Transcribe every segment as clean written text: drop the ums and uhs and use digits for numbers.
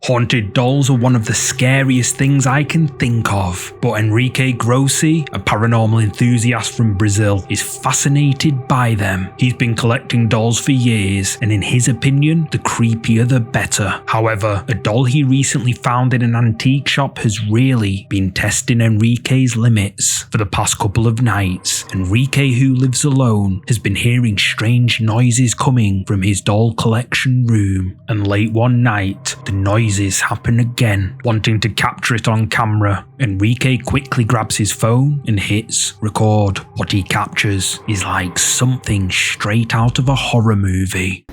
Haunted dolls are one of the scariest things I can think of, but Enrique Grossi, a paranormal enthusiast from Brazil, is fascinated by them. He's been collecting dolls for years, and in his opinion, the creepier the better. However, a doll he recently found in an antique shop has really been testing Enrique's limits. For the past couple of nights, Enrique, who lives alone, has been hearing strange noises coming from his doll collection room, and late one night, the noises happen again. Wanting to capture it on camera, Enrique quickly grabs his phone and hits record. What he captures is like something straight out of a horror movie.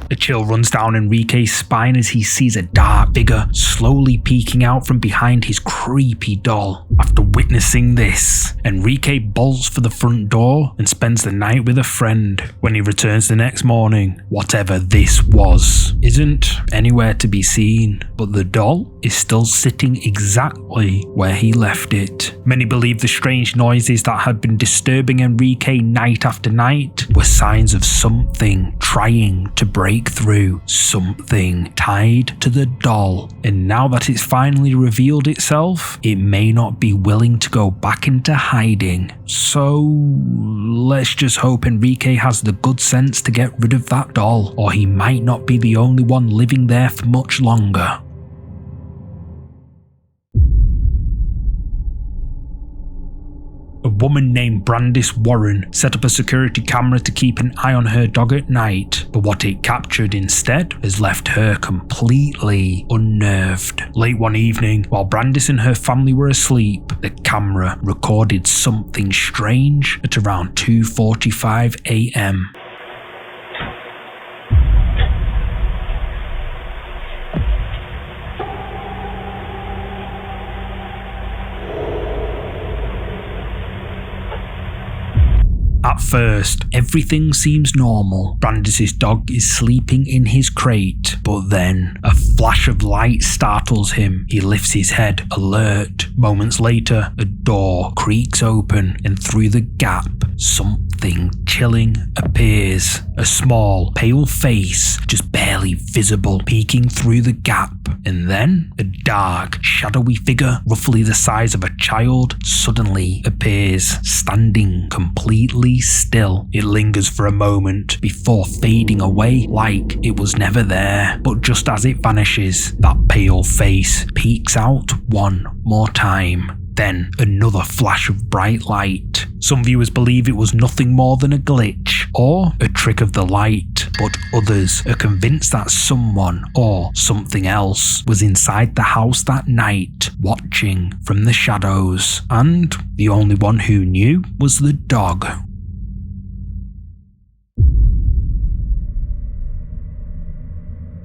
A chill runs down Enrique's spine as he sees a dark figure slowly peeking out from behind his creepy doll. After witnessing this, Enrique bolts for the front door and spends the night with a friend. When he returns the next morning, whatever this was isn't anywhere to be seen, but the doll is still sitting exactly where he left it. Many believe the strange noises that had been disturbing Enrique night after night were signs of something trying to break through, something tied to the doll. And now that it's finally revealed itself, it may not be willing to go back into hiding. So let's just hope Enrique has the good sense to get rid of that doll, or he might not be the only one living there for much longer. A woman named Brandis Warren set up a security camera to keep an eye on her dog at night, but what it captured instead has left her completely unnerved. Late one evening, while Brandis and her family were asleep, the camera recorded something strange at around 2:45 a.m. At first, everything seems normal. Brandis's dog is sleeping in his crate, but then a flash of light startles him. He lifts his head, alert. Moments later, a door creaks open, and through the gap, something chilling appears. A small, pale face, just barely visible, peeking through the gap. And then, a dark, shadowy figure, roughly the size of a child, suddenly appears, standing completely still. It lingers for a moment before fading away like it was never there. But just as it vanishes, that pale face peeks out one more time. Then another flash of bright light. Some viewers believe it was nothing more than a glitch or a trick of the light, but others are convinced that someone or something else was inside the house that night, watching from the shadows, and the only one who knew was the dog.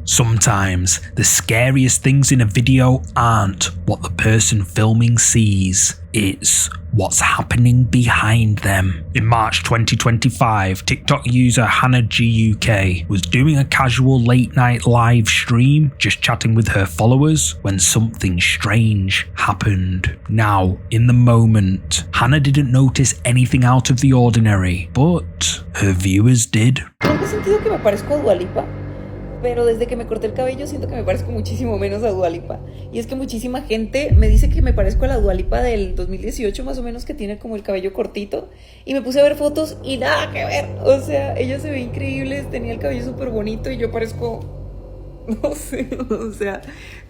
Sometimes, the scariest things in a video aren't what the person filming sees, it's what's happening behind them. In March 2025, TikTok user Hannah GUK was doing a casual late night live stream, just chatting with her followers, when something strange happened. Now, in the moment, Hannah didn't notice anything out of the ordinary, but her viewers did. Tengo sentido que me parezco a Dua Lipa, pero desde que me corté el cabello siento que me parezco muchísimo menos a Dua Lipa. Y es que muchísima gente me dice que me parezco a la Dua Lipa del 2018 más o menos, que tiene como el cabello cortito. Y me puse a ver fotos y nada que ver. O sea, ella se ve increíble, tenía el cabello súper bonito y yo parezco... No sé, o sea,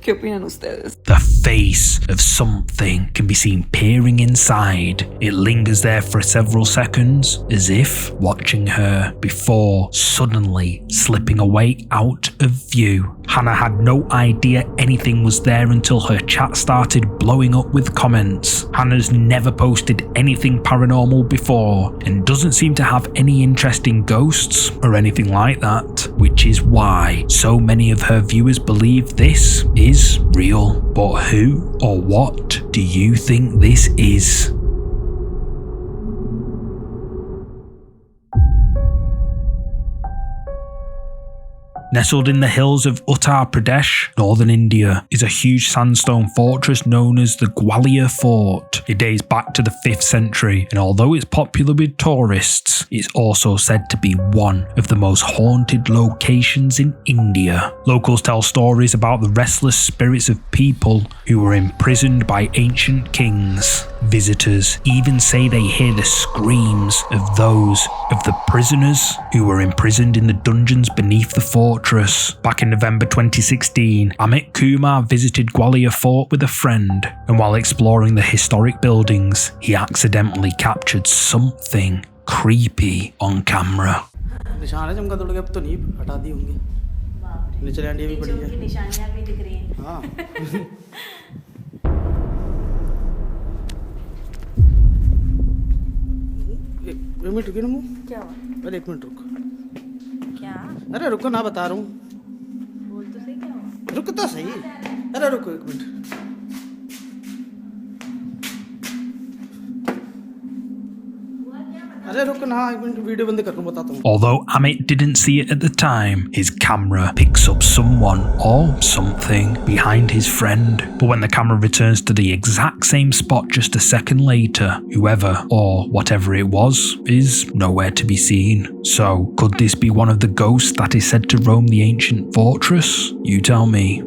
¿qué opinan ustedes? The face of something can be seen peering inside. It lingers there for several seconds, as if watching her, before suddenly slipping away out of view. Hannah had no idea anything was there until her chat started blowing up with comments. Hannah's never posted anything paranormal before and doesn't seem to have any interest in ghosts or anything like that, which is why so many of her viewers believe this is real. But who or what do you think this is? Nestled in the hills of Uttar Pradesh, northern India, is a huge sandstone fortress known as the Gwalior Fort. It dates back to the 5th century, and although it's popular with tourists, it's also said to be one of the most haunted locations in India. Locals tell stories about the restless spirits of people who were imprisoned by ancient kings. Visitors even say they hear the screams of those of the prisoners who were imprisoned in the dungeons beneath the fortress. Back in November 2016, Amit Kumar visited Gwalior Fort with a friend, and while exploring the historic buildings, he accidentally captured something creepy on camera. निशान है चमका दौड़ के अब तो नहीं हटा दी होंगी नीचे लैंड ये भी पड़ी है निशानियां भी दिख रही हैं हां एक मिनट रुकिए ना क्या हुआ अरे एक मिनट रुक क्या अरे रुको ना बता रहा हूं बोल तो सही क्या हुआ रुक तो सही अरे रुको एक minute Although Amit didn't see it at the time, his camera picks up someone or something behind his friend. But when the camera returns to the exact same spot just a second later, whoever or whatever it was is nowhere to be seen. So, could this be one of the ghosts that is said to roam the ancient fortress? You tell me.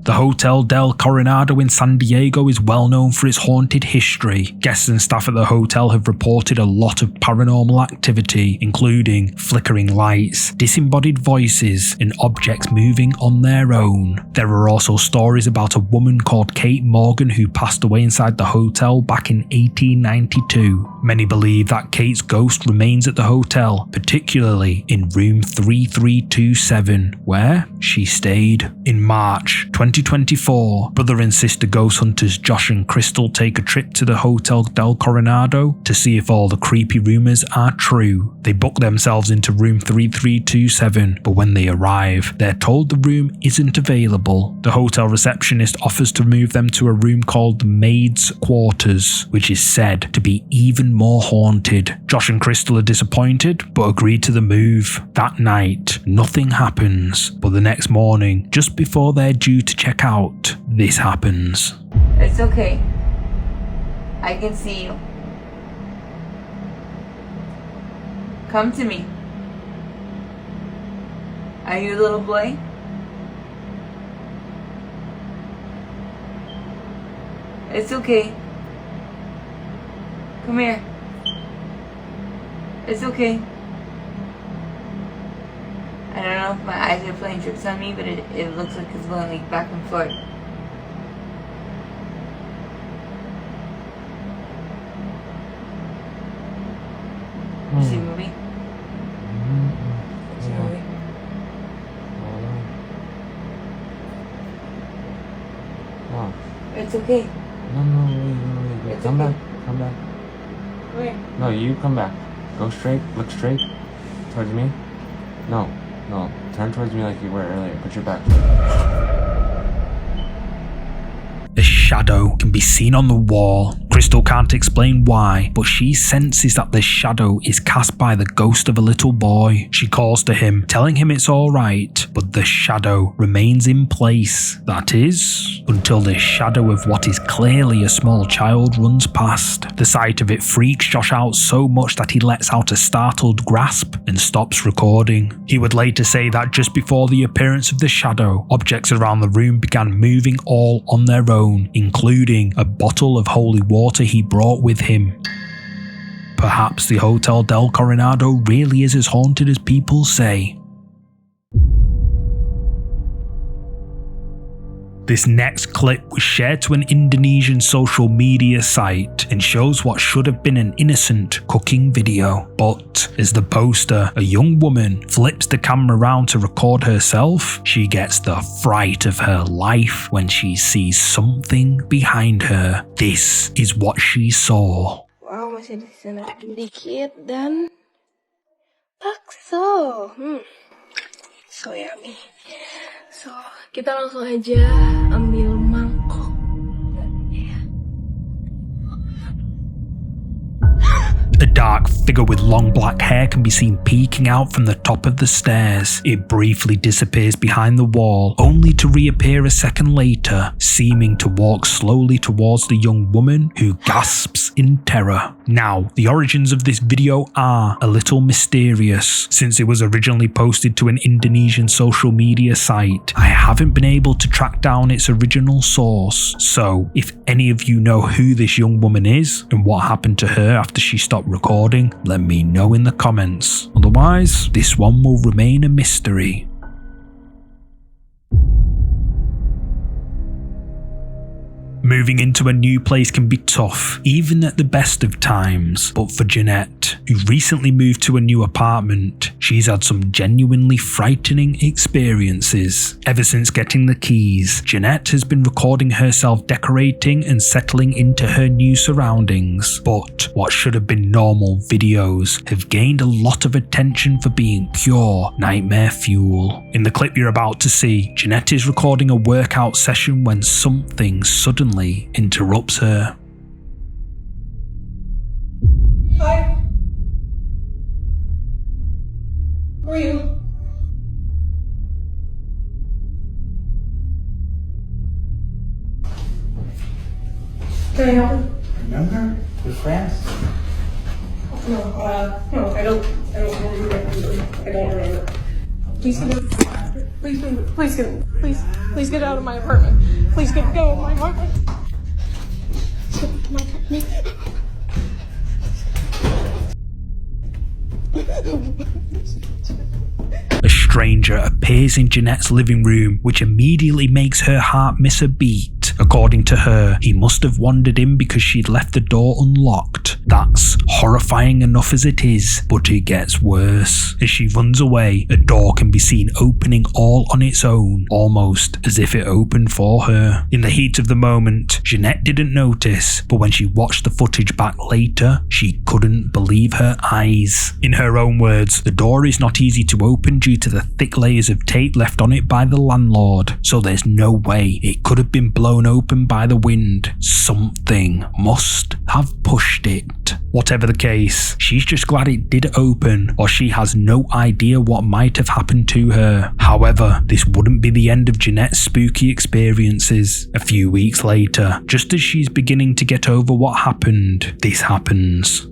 The Hotel del Coronado in San Diego is well known for its haunted history. Guests and staff at the hotel have reported a lot of paranormal activity, including flickering lights, disembodied voices, and objects moving on their own. There are also stories about a woman called Kate Morgan who passed away inside the hotel back in 1892. Many believe that Kate's ghost remains at the hotel, particularly in room 3327, where she stayed. In March 2024, brother and sister ghost hunters Josh and Crystal take a trip to the Hotel del Coronado to see if all the creepy rumours are true. They book themselves into room 3327, but when they arrive, they're told the room isn't available. The hotel receptionist offers to move them to a room called the Maid's Quarters, which is said to be even more haunted. Josh and Crystal are disappointed, but agree to the move. That night, nothing happens, but the next morning, just before they're due to check out, this happens. It's okay. I can see you. Come to me. Are you a little boy? It's okay. Come here. It's okay. I don't know if my eyes are playing tricks on me, but it looks like it's going like back and forth. You see a movie? See a movie? Oh. It's okay. No, wait. Come okay. back. Come back. Come here. No, you come back. Go straight. Look straight. Towards me. No. Turn towards me like you were earlier. Put your back. A shadow can be seen on the wall. Crystal can't explain why, but she senses that the shadow is cast by the ghost of a little boy. She calls to him, telling him it's alright, but the shadow remains in place. That is, until the shadow of what is clearly a small child runs past. The sight of it freaks Josh out so much that he lets out a startled grasp and stops recording. He would later say that just before the appearance of the shadow, objects around the room began moving all on their own, including a bottle of holy water he brought with him. Perhaps the Hotel del Coronado really is as haunted as people say. This next clip was shared to an Indonesian social media site and shows what should have been an innocent cooking video. But as the poster, a young woman, flips the camera around to record herself, she gets the fright of her life when she sees something behind her. This is what she saw. Wow, masih di sana dikit dan bakso. So yummy. So, kita langsung aja ambil mangkok. A A dark figure with long black hair can be seen peeking out from the top of the stairs. It briefly disappears behind the wall, only to reappear a second later, seeming to walk slowly towards the young woman, who gasps in terror. Now, the origins of this video are a little mysterious, since it was originally posted to an Indonesian social media site. I haven't been able to track down its original source, so if any of you know who this young woman is and what happened to her after she stopped recording, let me know in the comments. Otherwise, this one will remain a mystery. Moving into a new place can be tough, even at the best of times, but for Jeanette, who recently moved to a new apartment, she's had some genuinely frightening experiences. Ever since getting the keys, Jeanette has been recording herself decorating and settling into her new surroundings, but what should have been normal videos have gained a lot of attention for being pure nightmare fuel. In the clip you're about to see, Jeanette is recording a workout session when something suddenly interrupts her. Hi. Who are you? Can I help you? Remember? We're friends. No, I don't remember. I don't remember. Please get out. Please get out of my apartment. Please go of my apartment. A stranger appears in Jeanette's living room, which immediately makes her heart miss a beat. According to her, he must have wandered in because she'd left the door unlocked. That's horrifying enough as it is, but it gets worse. As she runs away, a door can be seen opening all on its own, almost as if it opened for her. In the heat of the moment, Jeanette didn't notice, but when she watched the footage back later, she couldn't believe her eyes. In her own words, the door is not easy to open due to the thick layers of tape left on it by the landlord, so there's no way it could have been blown open by the wind. Something must have pushed it. Whatever the case, she's just glad it did open, or she has no idea what might have happened to her. However, this wouldn't be the end of Jeanette's spooky experiences. A few weeks later, just as she's beginning to get over what happened, this happens.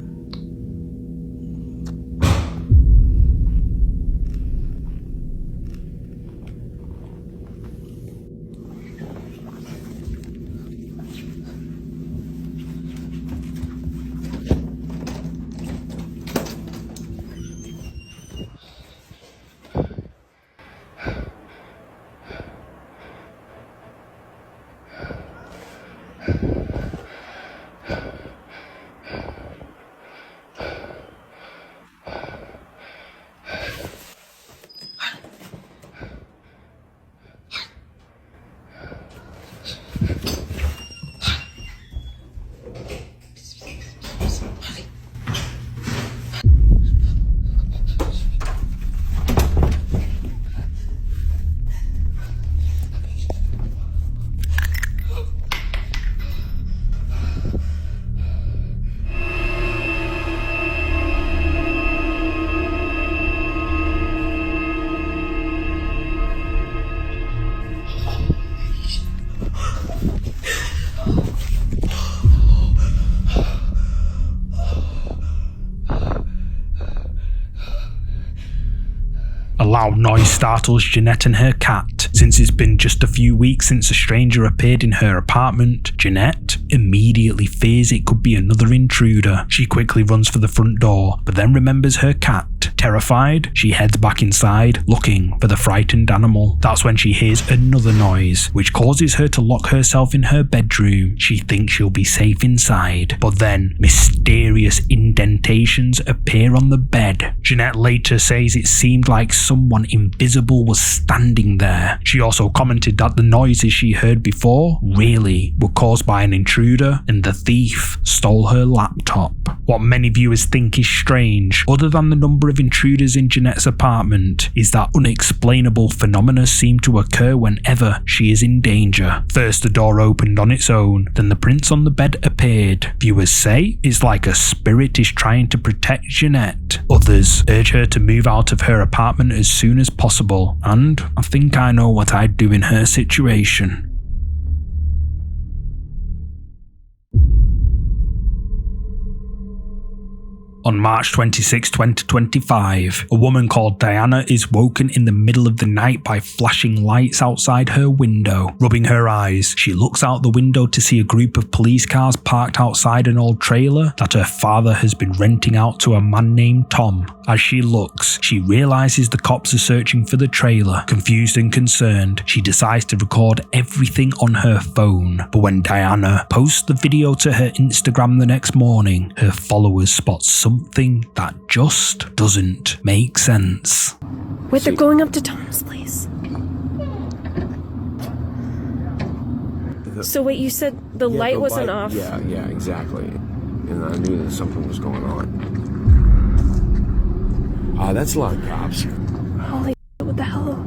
A loud noise startles Jeanette and her cat. Since it's been just a few weeks since a stranger appeared in her apartment, Jeanette immediately fears it could be another intruder. She quickly runs for the front door, but then remembers her cat. Terrified, she heads back inside, looking for the frightened animal. That's when she hears another noise, which causes her to lock herself in her bedroom. She thinks she'll be safe inside, but then mysterious indentations appear on the bed. Jeanette later says it seemed like someone invisible was standing there. She She also commented that the noises she heard before really were caused by an intruder and the thief stole her laptop. What many viewers think is strange, other than the number of intruders in Jeanette's apartment, is that unexplainable phenomena seem to occur whenever she is in danger. First the door opened on its own, then the prints on the bed appeared. Viewers say it's like a spirit is trying to protect Jeanette. Others urge her to move out of her apartment as soon as possible, and I think I know what I'd do in her situation. On March 26, 2025, a woman called Diana is woken in the middle of the night by flashing lights outside her window. Rubbing her eyes, she looks out the window to see a group of police cars parked outside an old trailer that her father has been renting out to a man named Tom. As she looks, she realizes the cops are searching for the trailer. Confused and concerned, she decides to record everything on her phone. But when Diana posts the video to her Instagram the next morning, her followers spot something that just doesn't make sense. Wait, they're going up to Tom's place. So wait, you said the light wasn't off? Yeah, exactly. And I knew that something was going on. That's a lot of cops. Holy shit, what the hell?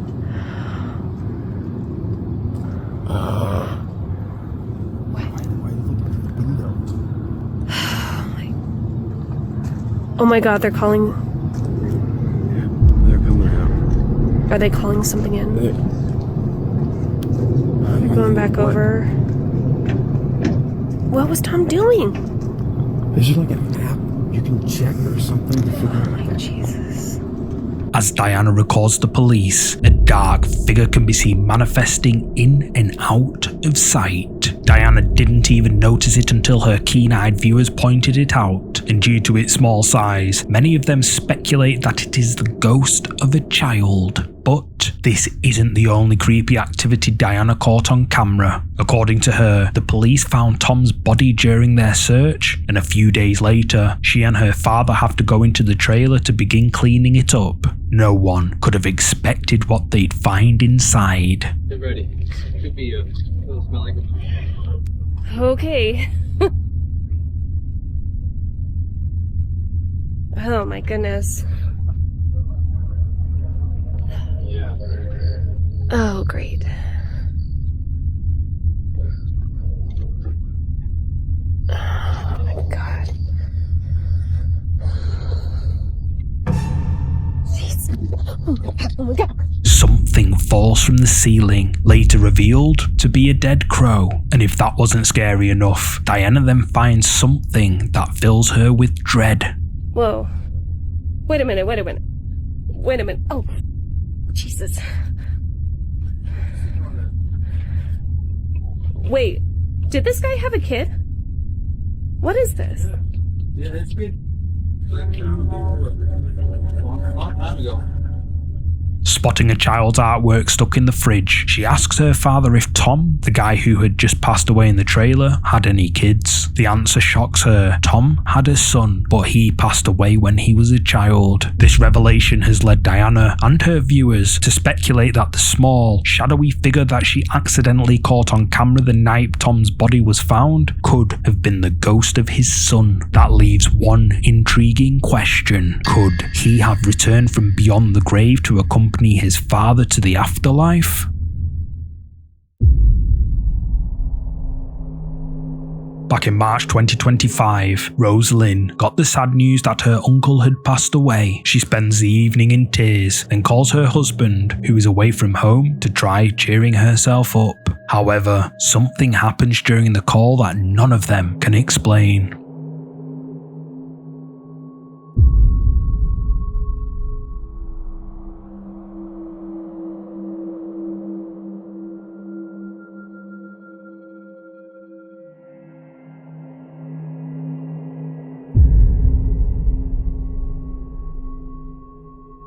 Oh my god, they're calling. They're coming out. Are they calling something in? They're going back over. What was Tom doing? Is there like an app you can check or something to figure out? Oh my Jesus. As Diana records the police, a dark figure can be seen manifesting in and out of sight. Diana didn't even notice it until her keen-eyed viewers pointed it out, and due to its small size, many of them speculate that it is the ghost of a child. But this isn't the only creepy activity Diana caught on camera. According to her, the police found Tom's body during their search, and a few days later, she and her father have to go into the trailer to begin cleaning it up. No one could have expected what they'd find inside. Get ready. Could be a. It'll smell like a. Okay. Oh my goodness. Yeah. Oh, great. Oh my god. Jeez. Oh my god. Something falls from the ceiling, later revealed to be a dead crow. And if that wasn't scary enough, Diana then finds something that fills her with dread. Whoa. Wait a minute. Oh, Jesus. Wait, did this guy have a kid? What is this? Yeah, it's been. Long time ago. Spotting a child's artwork stuck in the fridge, she asks her father if Tom, the guy who had just passed away in the trailer, had any kids. The answer shocks her. Tom had a son, but he passed away when he was a child. This revelation has led Diana and her viewers to speculate that the small, shadowy figure that she accidentally caught on camera the night Tom's body was found could have been the ghost of his son. That leaves one intriguing question. Could he have returned from beyond the grave to accompany his father to the afterlife? Back in March 2025, Rose Lynn got the sad news that her uncle had passed away. She spends the evening in tears and calls her husband, who is away from home, to try cheering herself up. However, something happens during the call that none of them can explain.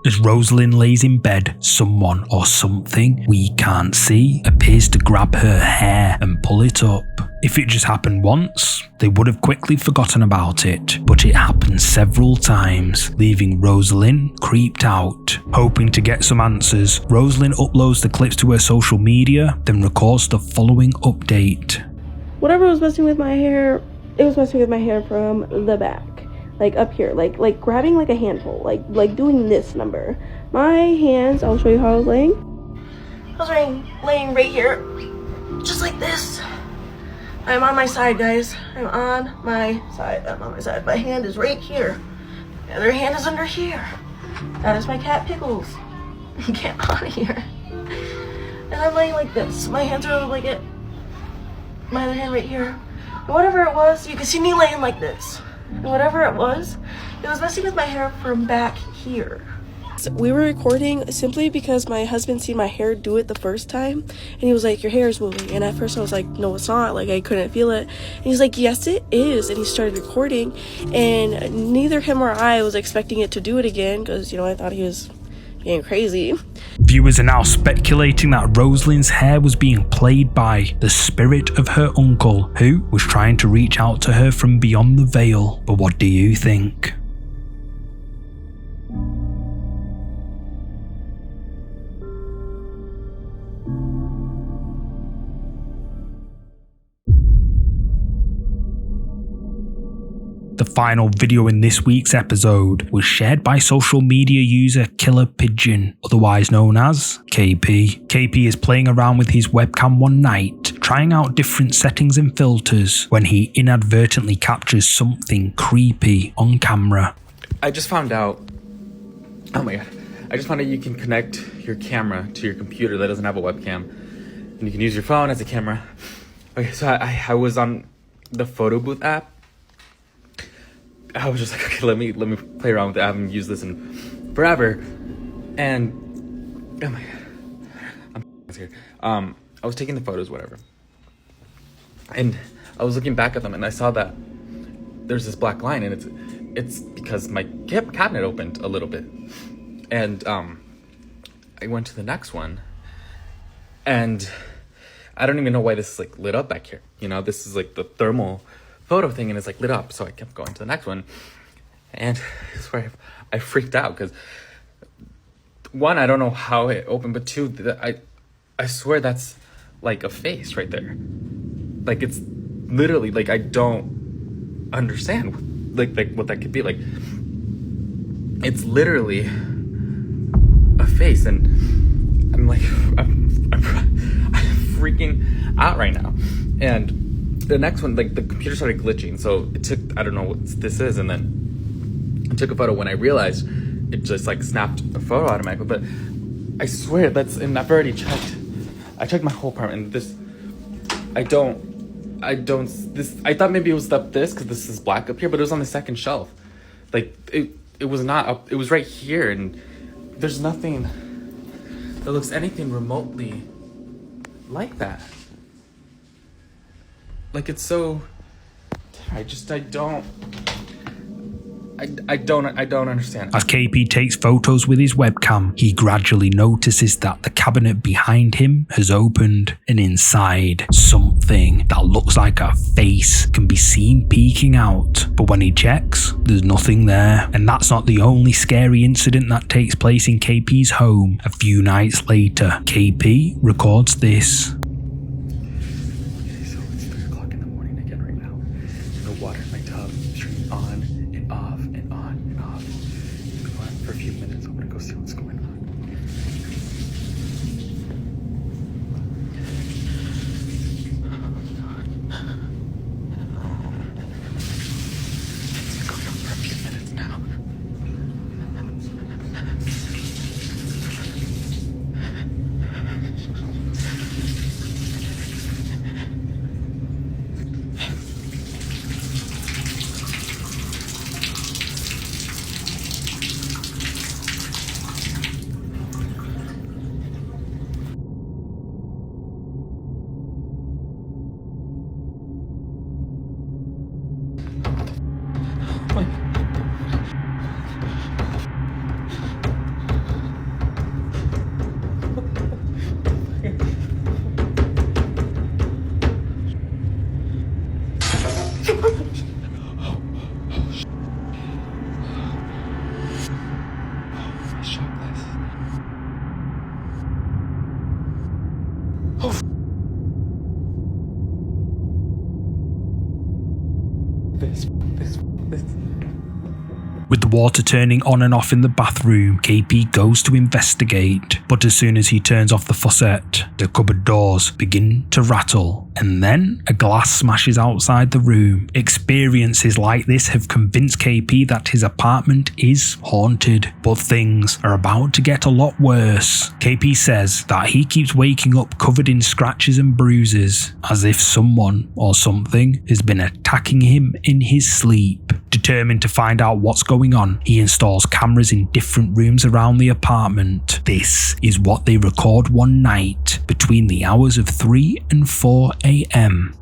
As As Rosalind lays in bed, someone or something we can't see appears to grab her hair and pull it up. If it just happened once, they would have quickly forgotten about it, but it happened several times, leaving Rosalind creeped out. Hoping to get some answers, Rosalind uploads the clips to her social media, then records the following update. Whatever was messing with my hair, it was messing with my hair from the back. Like up here, like grabbing like a handful, like doing this number. My hands, I'll show you how I was laying. I was laying right here, just like this. I'm on my side, guys. I'm on my side. My hand is right here. The other hand is under here. That is my cat Pickles. Get out of here. And I'm laying like this. My hands are on the blanket. My other hand right here. And whatever it was, you can see me laying like this. And whatever it was messing with my hair from back here. We were recording simply because my husband seen my hair do it the first time, and he was like, your hair is moving. And at first I was like, no, it's not. Like, I couldn't feel it. And he's like, yes, it is. And he started recording, and neither him or I was expecting it to do it again, because, you know, I thought he was being crazy. Viewers are now speculating that Rosalind's hair was being played by the spirit of her uncle, who was trying to reach out to her from beyond the veil. But what do you think? The final video in this week's episode was shared by social media user Killer Pigeon, otherwise known as KP. KP is playing around with his webcam one night, trying out different settings and filters, when he inadvertently captures something creepy on camera. I just found out, oh my god, I just found out you can connect your camera to your computer that doesn't have a webcam, and you can use your phone as a camera. Okay, so I was on the photo booth app. I was just like, okay, let me play around with it. I haven't used this in forever. And oh my god, I'm scared. I was taking the photos, whatever, and I was looking back at them, and I saw that there's this black line, and it's because my cabinet opened a little bit, and I went to the next one, and I don't even know why this is like lit up back here. You know, this is like the thermal photo thing, and it's like lit up, so I kept going to the next one, and I swear I freaked out because one, I don't know how it opened, but two, I swear that's like a face right there. Like, it's literally like, I don't understand like what that could be. Like, it's literally a face, and I'm like, I'm freaking out right now. And the next one, like, the computer started glitching, so it took, I don't know what this is, and then I took a photo. When I realized, it just like snapped a photo automatically. But I swear and I've already checked. I checked my whole apartment, and this, I thought maybe it was up this, because this is black up here, but it was on the second shelf. Like, it was not up, it was right here, and there's nothing that looks anything remotely like that. Like, it's so, I don't understand. As KP takes photos with his webcam, he gradually notices that the cabinet behind him has opened, and inside, something that looks like a face can be seen peeking out. But when he checks, there's nothing there. And that's not the only scary incident that takes place in KP's home. A few nights later, KP records this. Water in my tub, turning on and off and on and off. It's been on for a few minutes. I'm gonna go see what's going on. It's been going on for a few minutes now. With the water turning on and off in the bathroom, KP goes to investigate, but as soon as he turns off the faucet, the cupboard doors begin to rattle, and then a glass smashes outside the room. Experiences like this have convinced KP that his apartment is haunted, but things are about to get a lot worse. KP says that he keeps waking up covered in scratches and bruises, as if someone or something has been attacking him in his sleep. Determined to find out what's going on, he installs cameras in different rooms around the apartment. This is what they record one night between the hours of 3 and 4 a.m.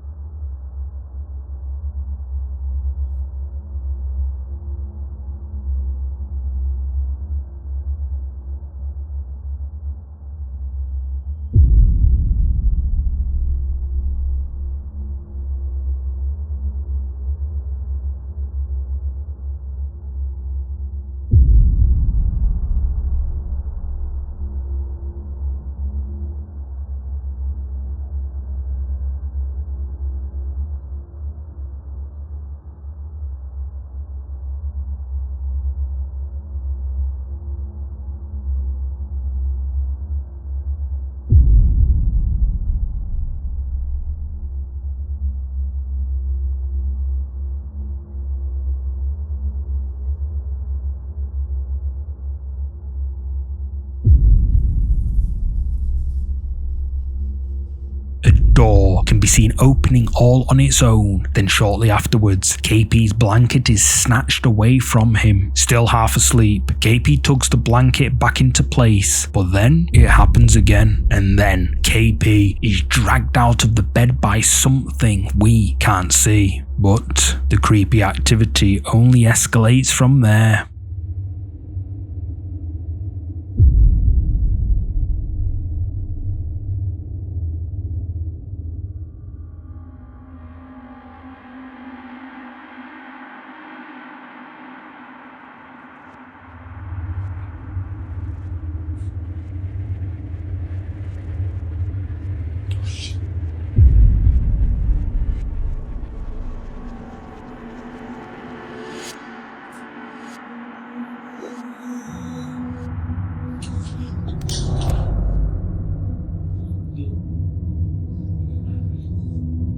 Door can be seen opening all on its own. Then shortly afterwards, KP's blanket is snatched away from him. Still half asleep, KP tugs the blanket back into place, but then it happens again. And then KP is dragged out of the bed by something we can't see. But the creepy activity only escalates from there.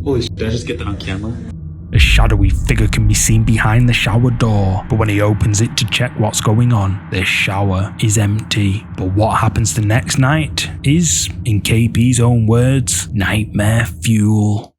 Holy shit, did I just get that on camera? A shadowy figure can be seen behind the shower door, but when he opens it to check what's going on, the shower is empty. But what happens the next night is, in KP's own words, nightmare fuel.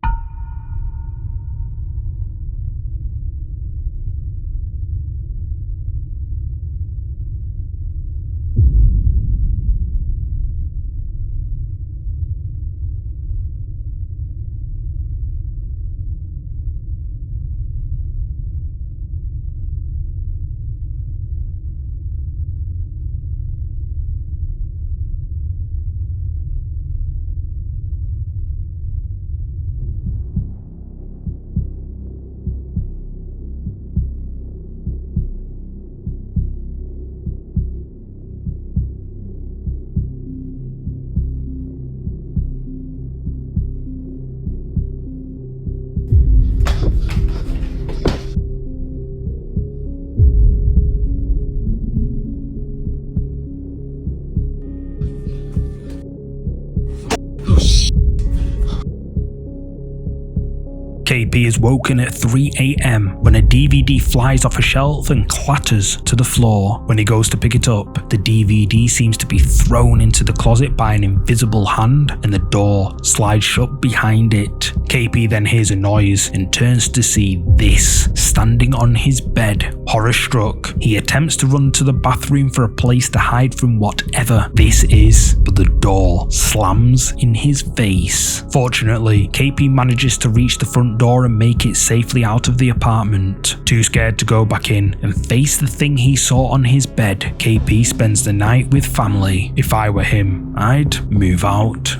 KP is woken at 3 a.m. when a DVD flies off a shelf and clatters to the floor. When he goes to pick it up, the DVD seems to be thrown into the closet by an invisible hand, and the door slides shut behind it. KP then hears a noise and turns to see this standing on his bed. Horror struck, he attempts to run to the bathroom for a place to hide from whatever this is, but the door slams in his face. Fortunately, KP manages to reach the front door and make it safely out of the apartment. Too scared to go back in and face the thing he saw on his bed, KP spends the night with family. If I were him, I'd move out.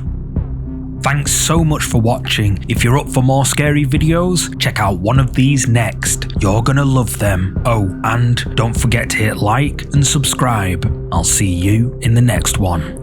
Thanks so much for watching. If you're up for more scary videos, check out one of these next. You're gonna love them. Oh, and don't forget to hit like and subscribe. I'll see you in the next one.